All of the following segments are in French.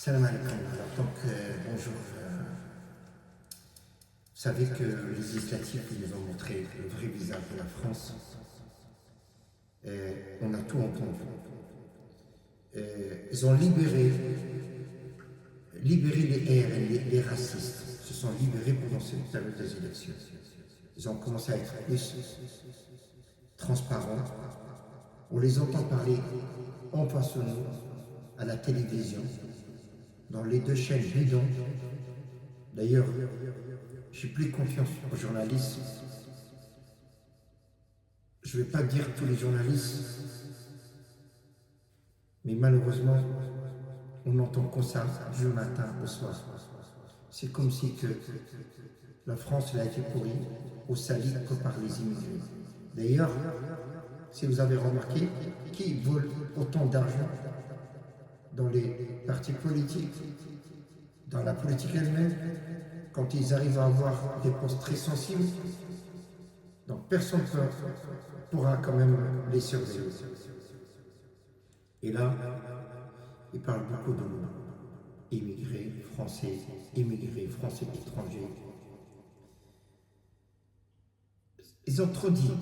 Salam alaikum. Alors, donc, bonjour. Vous savez que les législatives nous ont montré le vrai visage de la France. On a tout entendu. Ils ont libéré les RN, les racistes. Se sont libérés pendant cette période des élections. Ils ont commencé à être plus transparents. On les entend parler en poissonneau à la télévision, dans les deux chaînes bidons. D'ailleurs, j'ai plus confiance aux journalistes. Je ne vais pas dire tous les journalistes, mais malheureusement, on n'entend que ça du matin au soir. C'est comme si que la France a été pourrie ou salie que par les immigrés. D'ailleurs, si vous avez remarqué, qui vole autant d'argent dans les partis politiques, dans la politique elle-même, quand ils arrivent à avoir des postes très sensibles, donc personne ne pourra quand même les surveiller. Et là, ils parlent beaucoup de nous, immigrés français, étrangers. Ils ont trop dit.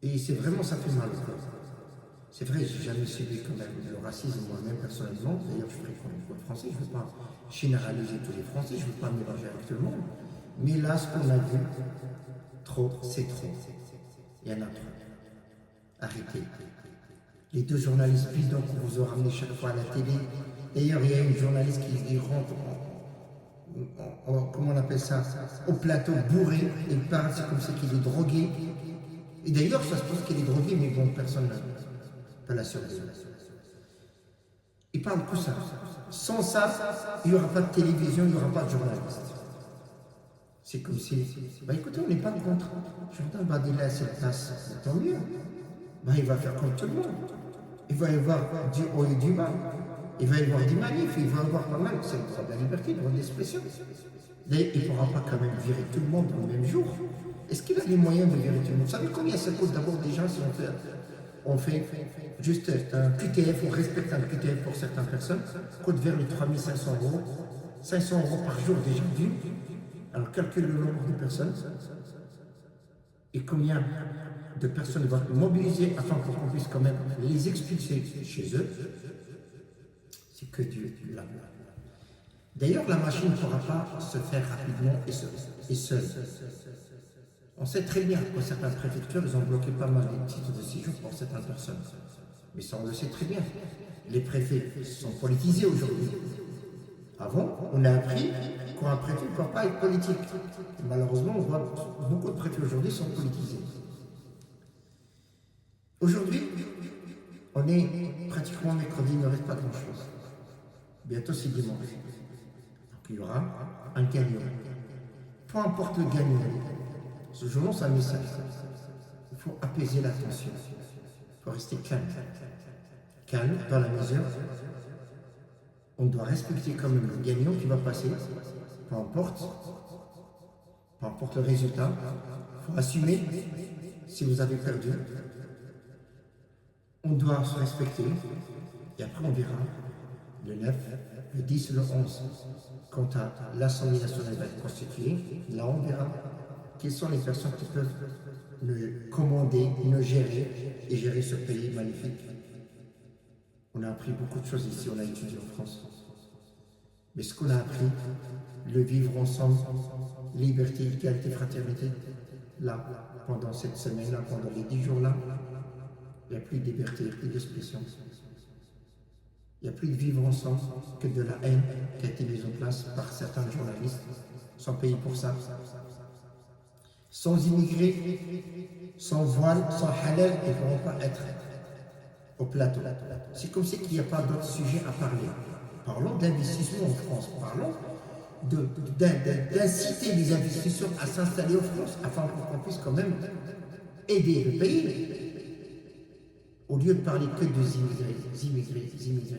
Et c'est vraiment, ça fait mal au cœur. C'est vrai, j'ai jamais subi quand même le racisme moi-même personnellement. D'ailleurs, je fréquente beaucoup de Français. Je ne veux pas généraliser tous les Français, je ne veux pas mélanger avec tout le monde. Mais là, ce qu'on a vu, trop, c'est trop. Il y en a trop. Arrêtez. Les deux journalistes bidons qu'on vous a ramenés chaque fois à la télé. D'ailleurs, il y a une journaliste qui rentre comment on appelle ça, au plateau bourré. Il parle, c'est comme ça qu'il est drogué. Et d'ailleurs, ça se pense qu'il est drogué, mais bon, personne ne peut la surveiller. Il parle tout ça. Sans ça, il n'y aura pas de télévision, il n'y aura pas de journaliste. C'est comme si, écoutez, on n'est pas contre. Jourdain va aller à cette place, tant mieux. Il va faire comme tout le monde. Il va y avoir du haut et du bas. Il va y avoir des manifs, il va y avoir pas mal. C'est le droit de la liberté, le droit d'expression. Il ne pourra pas quand même virer tout le monde dans le même jour. Est-ce qu'il a les moyens de virer tout le monde? Vous savez combien ça coûte d'abord déjà si on fait juste un QTF, on respecte un QTF pour certaines personnes, coûte vers les 3 500 €. 500 € par jour déjà dû. Alors calcule le nombre de personnes et combien de personnes vont être mobilisées afin qu'on puisse quand même les expulser chez eux. C'est que Dieu l'a. D'ailleurs, la machine ne pourra pas se faire rapidement et seule. On sait très bien que certaines préfectures, ils ont bloqué pas mal de titres de séjour pour certaines personnes. Mais ça, on le sait très bien. Les préfets sont politisés aujourd'hui. Avant, on a appris qu'un préfet ne peut pas être politique. Et malheureusement, on voit beaucoup de préfets aujourd'hui sont politisés. Aujourd'hui, on est pratiquement mercredi, il ne reste pas grand-chose. Bientôt, c'est dimanche. Donc, il y aura un gagnant. Peu importe le gagnant. Ce jour-là, c'est un message. Il faut apaiser la tension. Il faut rester calme. Calme dans la mesure. On doit respecter quand même le gagnant qui va passer. Peu importe le résultat. Il faut assumer si vous avez perdu. On doit se respecter. Et après, on verra le 9, le 10, le 11. Quant à l'Assemblée nationale va être constituée, là, on verra quelles sont les personnes qui peuvent nous commander, nous gérer et gérer ce pays magnifique. On a appris beaucoup de choses ici, on a étudié en France. Mais ce qu'on a appris, le vivre ensemble, liberté, égalité, fraternité, là, pendant cette semaine-là, pendant les 10 jours-là, il n'y a plus de liberté, il n'y a plus d'expression. Il n'y a plus de vivre ensemble que de la haine qui a été mise en place par certains journalistes, sans payer pour ça. Sans immigrés, sans voile, sans halal, ils ne pourront pas être au plateau. C'est comme si il n'y a pas d'autres sujets à parler. Parlons d'investissement en France, parlons d'inciter les investisseurs à s'installer en France afin qu'on puisse quand même aider le pays. Au lieu de parler que des immigrés.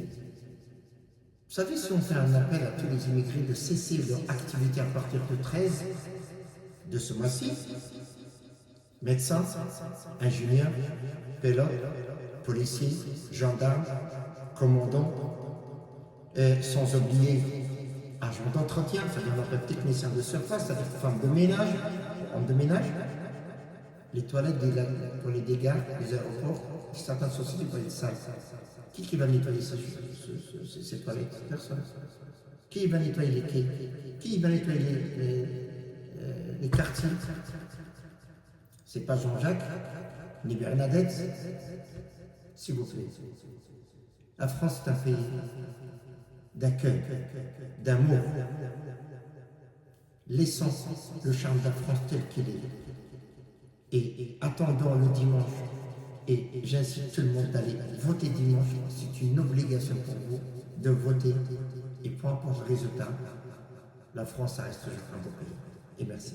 Vous savez, si on fait un appel à tous les immigrés de cesser leur activité à partir de 13 de ce mois-ci, médecins, ingénieurs, pilotes, policiers, gendarmes, commandants, sans oublier agents d'entretien, c'est-à-dire on appelle technicien de surface, c'est-à-dire femme de ménage, homme de ménage, les toilettes pour les dégâts des aéroports, certaines sociétés pour les salles. Qui va nettoyer ces toilettes? Personne. Qui va nettoyer les quais? Qui va nettoyer les quartiers? C'est pas Jean-Jacques, ni Bernadette, s'il vous plaît. La France est un pays d'accueil, d'amour. Laissons le charme de la France tel qu'il est. Et attendons le dimanche. Et j'incite tout le monde d'aller voter dimanche. C'est une obligation pour vous de voter. Et peu importe le résultat, la France, ça reste toujours un beau pays. Et merci.